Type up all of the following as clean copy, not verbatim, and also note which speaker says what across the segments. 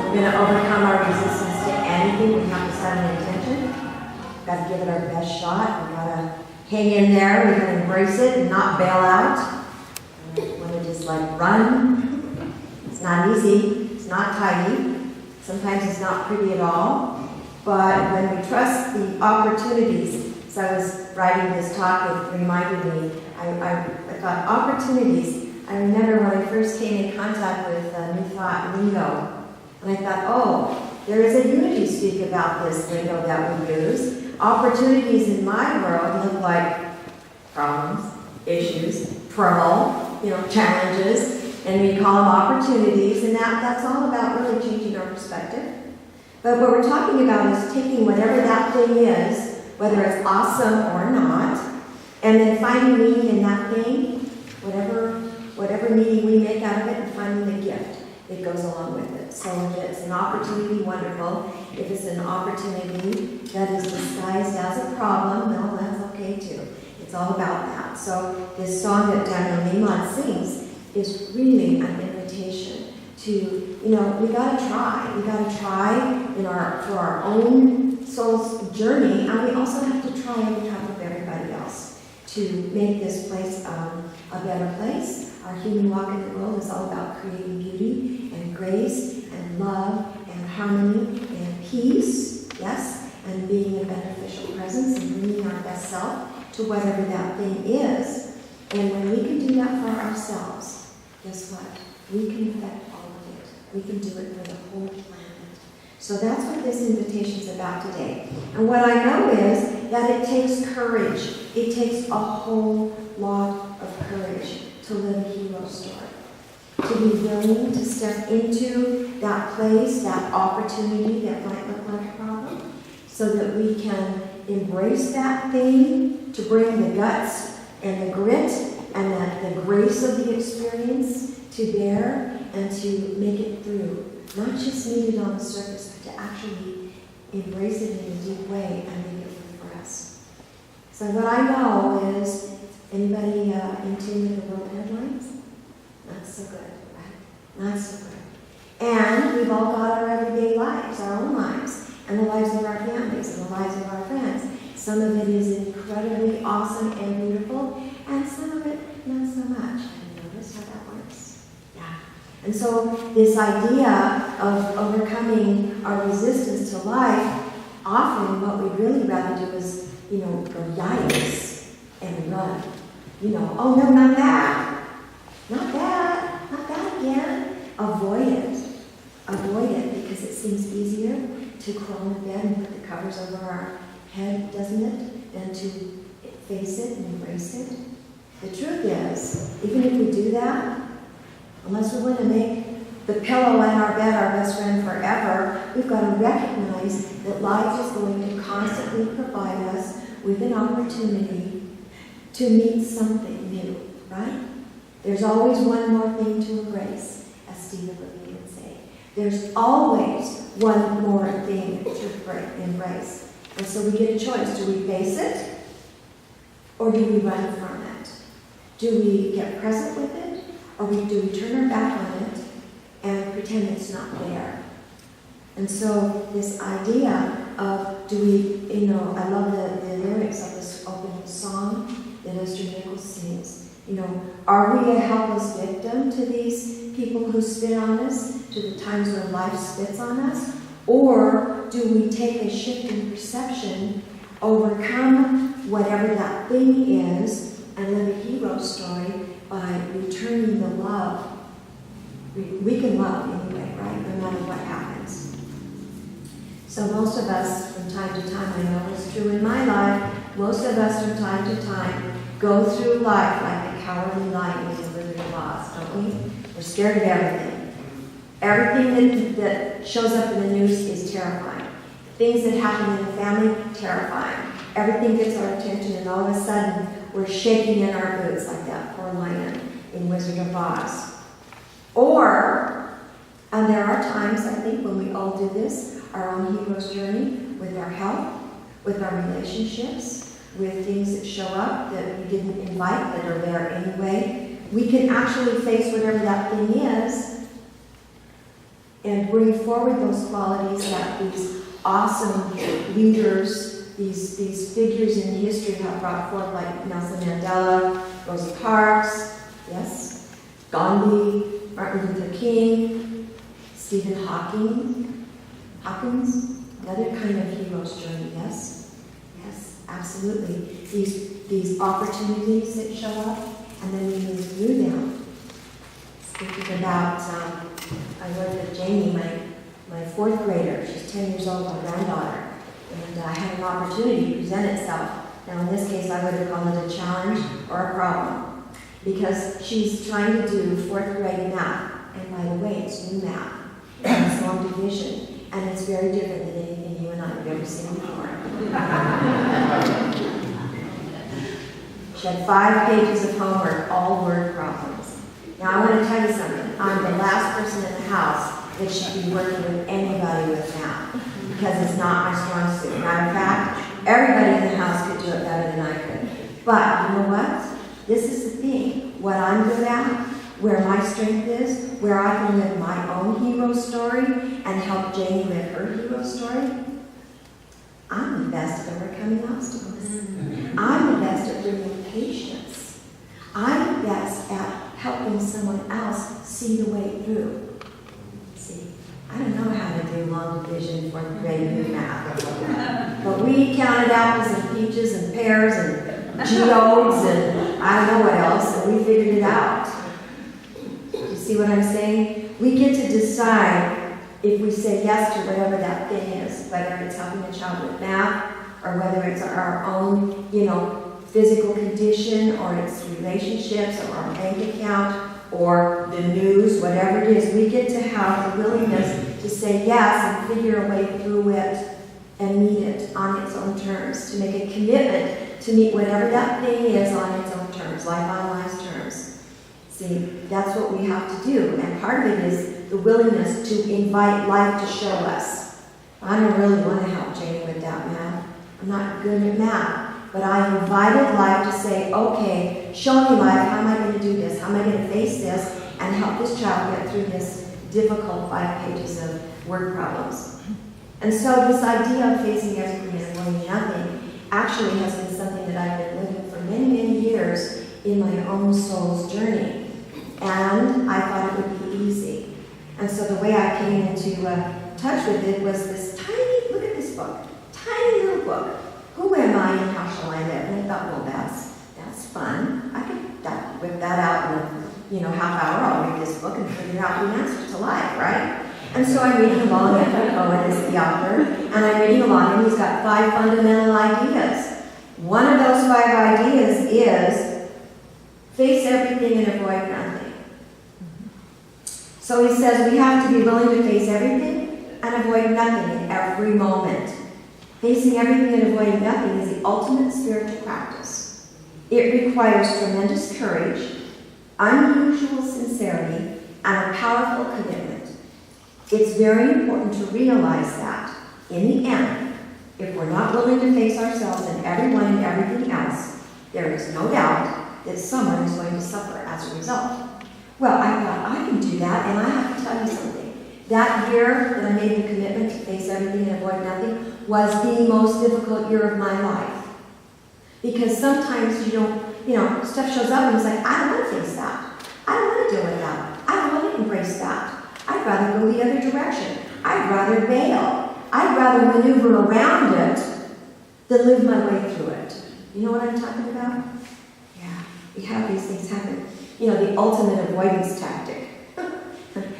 Speaker 1: we're going to overcome our resistance to anything, we have to set an intention. We've got to give it our best shot. We've got to hang in there. We've got to embrace it and not bail out. We want to just like run. It's not easy. It's not tidy. Sometimes it's not pretty at all. But when we trust the opportunities, so I was writing this talk, it reminded me, I thought opportunities. I remember when I first came in contact with New Thought lingo, and I thought, oh, there is a unity speak about this lingo that we use. Opportunities in my world look like problems, issues, trouble, challenges, and we call them opportunities, and that's all about really changing our perspective. But what we're talking about is taking whatever that thing is, whether it's awesome or not, and then finding meaning in that thing, whatever meaning we make out of it, and finding the gift that goes along with it. So if it's an opportunity, wonderful. If it's an opportunity that is disguised as a problem, no, that's okay too. It's all about that. So this song that Daniel Naiman sings is really an invitation to, we gotta try. We gotta try for our own soul's journey, and we also have to try on behalf of everybody else to make this place a better place. Our human walk in the world is all about creating beauty and grace and love and harmony and peace, yes, and being a beneficial presence and bringing our best self to whatever that thing is. And when we can do that for ourselves, guess what? We can affect all of it. We can do it for the whole planet. So that's what this invitation is about today. And what I know is that it takes courage. It takes a whole lot of courage to live a hero story. To be willing to step into that place, that opportunity that might look like a problem, so that we can embrace that thing, to bring the guts and the grit and the grace of the experience to bear and to make it through. Not just meet it on the surface, but to actually embrace it in a deep way and make it work for us. So what I know is, anybody in tune with the world headlines? Not so good, right? Not so good. And we've all got our everyday lives, our own lives, and the lives of our families, and the lives of our friends. Some of it is incredibly awesome and beautiful, and some of it not so much. Have you noticed how that works? Yeah. And so this idea of overcoming our resistance to life, often what we'd really rather do is, go yikes and run. Oh no, not that. Not that. Not that again. Avoid it. Avoid it because it seems easier to crawl in bed and put the covers over our head, doesn't it, than to face it and embrace it. The truth is, even if we do that, unless we want to make the pillow and our bed our best friend forever, we've got to recognize that life is going to constantly provide us with an opportunity to meet something new, right? There's always one more thing to embrace, as Stephen Levine would say. There's always one more thing to embrace. And so we get a choice. Do we face it? Or do we run from it? Do we get present with it? Or do we turn our back on it and pretend it's not there? And so this idea of, do we, I love the lyrics of this opening song that Esther Nichols sings. Are we a helpless victim to these people who spit on us, to the times when life spits on us? Or do we take a shift in perception, overcome whatever that thing is, and live a hero story by returning the love? We can love anyway, right? No matter what happens. So most of us, from time to time, I know it's true in my life, most of us from time to time go through life like a cowardly lion with a Wizard of Oz, don't we? We're scared of everything. Everything that shows up in the news is terrifying. Things that happen in the family, terrifying. Everything gets our attention, and all of a sudden, we're shaking in our boots like that poor lion in Wizard of Oz. And there are times, I think, when we all do this, our own hero's journey, with our health, with our relationships, with things that show up that we didn't invite that are there anyway. We can actually face whatever that thing is and bring forward those qualities that these awesome leaders, these figures in history have brought forth, like Nelson Mandela, Rosa Parks, yes, Gandhi, Martin Luther King, Stephen Hawkins, another kind of hero's journey, yes? Yes, absolutely. These opportunities that show up, and then we move through them. Thinking about, I worked with Jamie, my fourth grader. She's 10 years old, my granddaughter. And I had an opportunity to present itself. Now in this case, I would have called it a challenge or a problem. Because she's trying to do fourth grade math. And by the way, it's new math. And it's long division. And it's very different than anything you and I have ever seen before. She had 5 pages of homework, all word problems. Now I want to tell you something. I'm the last person in the house that should be working with anybody with math, because it's not my strong suit. Matter of fact, everybody in the house could do it better than I could. But you know what? This is the thing. What I'm good at, where my strength is, where I can live my own hero story and help Janie live her hero story, I'm the best at overcoming obstacles. I'm the best at bringing patience. I'm the best at helping someone else see the way through. See, I don't know how to do long division for grade math. But we counted apples and peaches and pears and geodes and I don't know what else, and we figured it out. You see what I'm saying? We get to decide if we say yes to whatever that thing is, whether it's helping a child with math, or whether it's our own, physical condition, or it's relationships, or our bank account, or the news, whatever it is, we get to have the willingness to say yes and figure a way through it and meet it on its own terms, to make a commitment to meet whatever that thing is on its own terms, life on life's terms. See, that's what we have to do, and part of it is the willingness to invite life to show us. I don't really want to help Janie with that math. I'm not good at math. But I invited life to say, okay, show me life, how am I going to do this? How am I going to face this and help this child get through this difficult 5 pages of word problems? And so this idea of facing everything and avoiding nothing actually has been something that I've been living for many, many years in my own soul's journey. And I thought it would be easy. And so the way I came into touch with it was this tiny, look at this book, tiny little book. Who am I and how shall I live? And I thought, well, that's fun. I could whip that out in half hour. I'll read this book and figure out the answers to life, right? And so I'm reading along, and Cohen is the author, and I'm reading along, and he's got 5 fundamental ideas. One of those 5 ideas is face everything and avoid nothing. So he says we have to be willing to face everything and avoid nothing in every moment. Facing everything and avoiding nothing is the ultimate spiritual practice. It requires tremendous courage, unusual sincerity, and a powerful commitment. It's very important to realize that, in the end, if we're not willing to face ourselves and everyone and everything else, there is no doubt that someone is going to suffer as a result. Well, I thought, I can do that, and I have to tell you something. That year that I made the commitment to face everything and avoid nothing was the most difficult year of my life. Because sometimes stuff shows up and it's like, I don't want to face that. I don't want to deal with that. I don't want to embrace that. I'd rather go the other direction. I'd rather bail. I'd rather maneuver around it than live my way through it. You know what I'm talking about? Yeah, we have these things happen. The ultimate avoidance tactic.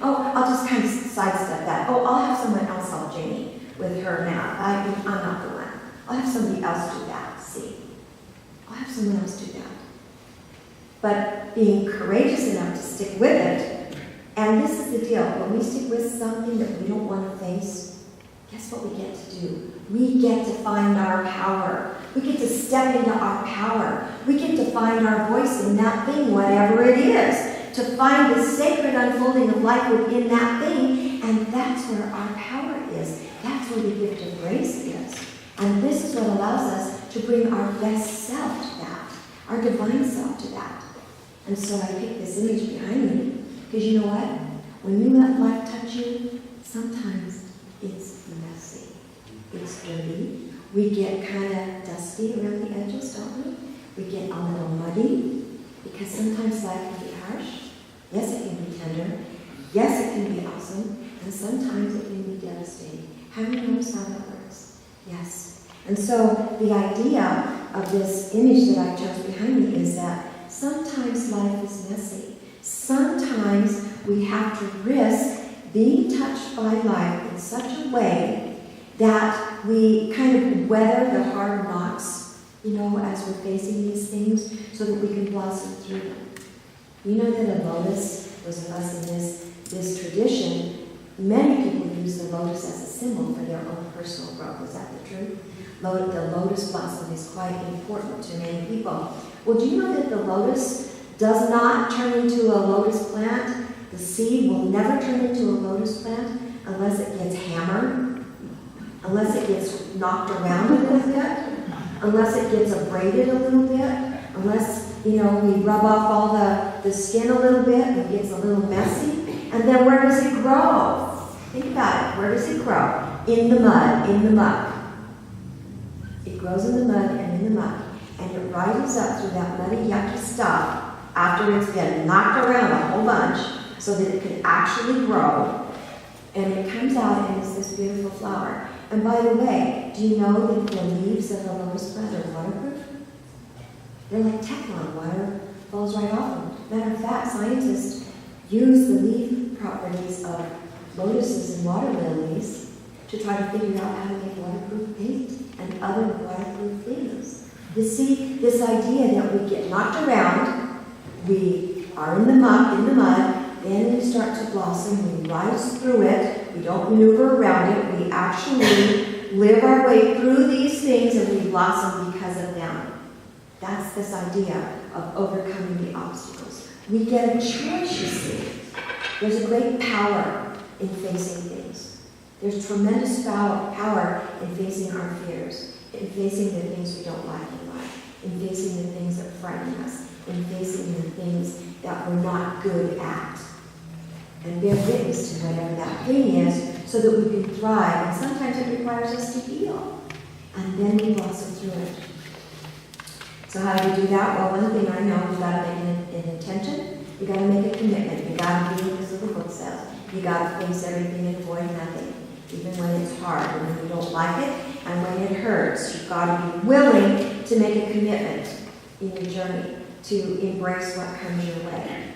Speaker 1: Oh, I'll just kind of sidestep that. Oh, I'll have someone else help Janie with her math. I'm not the one. I'll have somebody else do that. See? I'll have someone else do that. But being courageous enough to stick with it, and this is the deal. When we stick with something that we don't want to face, guess what we get to do? We get to find our power. We get to step into our power. We get to find our voice in that thing, whatever it is. To find the sacred unfolding of life within that thing, and that's where our power is. That's where the gift of grace is. And this is what allows us to bring our best self to that, our divine self to that. And so I picked this image behind me, because you know what? when you let life touch you, sometimes it's messy. It's dirty. We get kind of dusty around the edges, don't we? We get a little muddy because sometimes life can be harsh. Yes, it can be tender. Yes, it can be awesome. And sometimes it can be devastating. Have you noticed how that works? Yes. And so the idea of this image that I chose behind me is that sometimes life is messy. Sometimes we have to risk being touched by life in such a way that we kind of weather the hard knocks, as we're facing these things, so that we can blossom through them. You know that a lotus was a us in this tradition. Many people use the lotus as a symbol for their own personal growth. Is that the truth? The lotus blossom is quite important to many people. Well, do you know that the lotus does not turn into a lotus plant? The seed will never turn into a lotus plant unless it gets hammered, unless it gets knocked around a little bit, unless it gets abraded a little bit, unless, we rub off all the skin a little bit and it gets a little messy. And then where does it grow? Think about it. Where does it grow? In the mud, in the muck. It grows in the mud and in the muck. And it rises up through that muddy, yucky stuff after it's been knocked around a whole bunch so that it can actually grow. And it comes out and it's this beautiful flower. And by the way, do you know that the leaves of the lotus plant are waterproof? They're like Teflon. Water falls right off them. Matter of fact, scientists use the leaf properties of lotuses and water lilies to try to figure out how to make waterproof paint and other waterproof things. You see, this idea that we get knocked around, we are in the muck, in the mud, then we start to blossom, we rise through it, we don't maneuver around it, we actually live our way through these things and we blossom because of them. That's this idea of overcoming the obstacles. We get a choice, you see. There's a great power in facing things. There's tremendous power in facing our fears, in facing the things we don't like in life, in facing the things that frighten us, in facing the things that we're not good at. And bear witness to whatever that thing is so that we can thrive. And sometimes it requires us to heal. And then we blossom through it. So how do we do that? Well, one thing I know, you've got to make an intention. You've got to make a commitment. You've got to do as the book says. You've got to face everything and avoid nothing, even when it's hard and when you don't like it and when it hurts. You've got to be willing to make a commitment in your journey, to embrace what comes your way,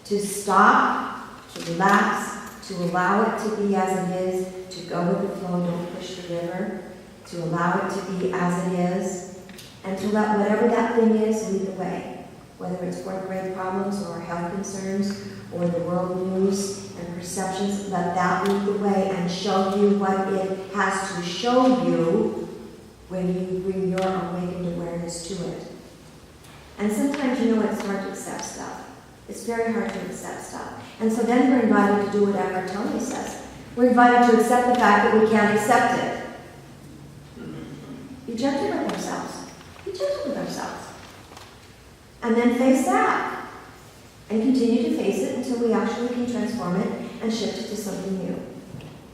Speaker 1: to stop, to relax, to allow it to be as it is, to go with the flow, don't push the river, to allow it to be as it is, and to let whatever that thing is lead the way, whether it's fourth grade problems or health concerns or the world news and perceptions, let that lead the way and show you what it has to show you when you bring your awakened awareness to it. And sometimes, it's hard to accept stuff. It's very hard to accept stuff. And so then we're invited to do whatever Tony says. We're invited to accept the fact that we can't accept it. Be gentle with ourselves. Be gentle with ourselves. And then face that. And continue to face it until we actually can transform it and shift it to something new.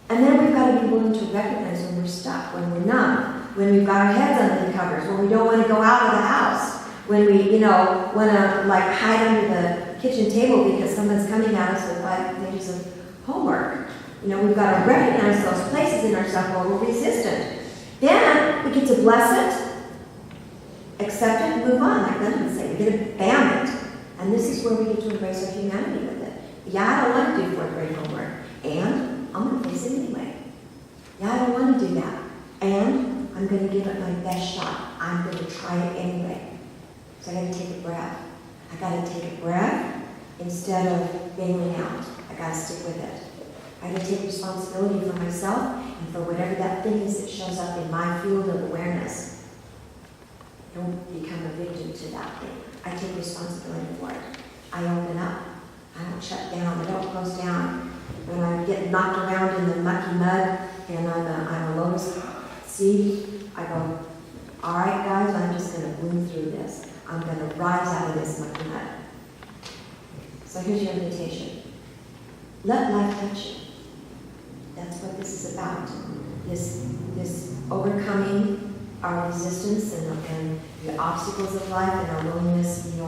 Speaker 1: And then we've got to be willing to recognize when we're stuck, when we're numb, when we've got our heads under the covers, when we don't want to go out of the house, when we, want to hide under the kitchen table because someone's coming at us with 5 pages of homework. We've got to recognize those places in ourselves where we're resistant. Then we get to bless it, accept it, and move on, like Linda would say. We get to bam it. And this is where we get to embrace our humanity with it. Yeah, I don't want to do 4th grade homework. And I'm going to face it anyway. Yeah, I don't want to do that. And I'm going to give it my best shot. I'm going to try it anyway. So I got to take a breath. I got to take a breath instead of bailing out. I got to stick with it. I got to take responsibility for myself and for whatever that thing is that shows up in my field of awareness. Don't become a victim to that thing. I take responsibility for it. I open up. I don't shut down. I don't close down. When I get knocked around in the mucky mud and I'm a lotus seed, I go, all right, guys, I'm just going to bloom through this. I'm going to rise out of this mucky mud. So here's your invitation. Let life touch you. That's what this is about. This overcoming our resistance and the obstacles of life and our willingness,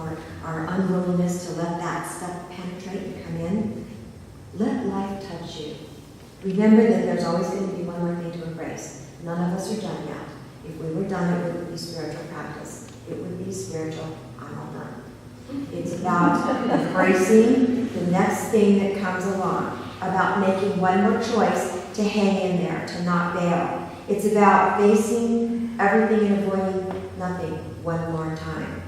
Speaker 1: our unwillingness to let that stuff penetrate and come in. Let life touch you. Remember that there's always going to be one more thing to embrace. None of us are done yet. If we were done, it wouldn't be spiritual practice. It would be spiritual, I'm all done. It's about embracing the next thing that comes along, about making one more choice to hang in there, to not bail. It's about facing everything and avoiding nothing one more time,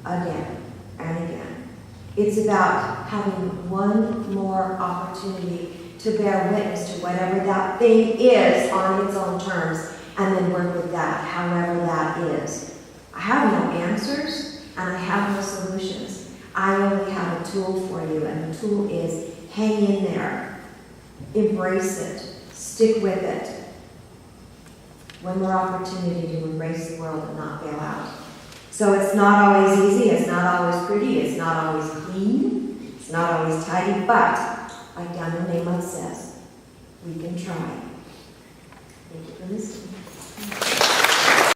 Speaker 1: again and again. It's about having one more opportunity to bear witness to whatever that thing is on its own terms, and then work with that, however that is. I have no answers, and I have no solutions. I only have a tool for you, and the tool is hang in there. Embrace it. Stick with it. One more opportunity to embrace the world and not bail out. So it's not always easy, it's not always pretty, it's not always clean, it's not always tidy, but like Daniel Nehemiah says, we can try. Thank you for listening.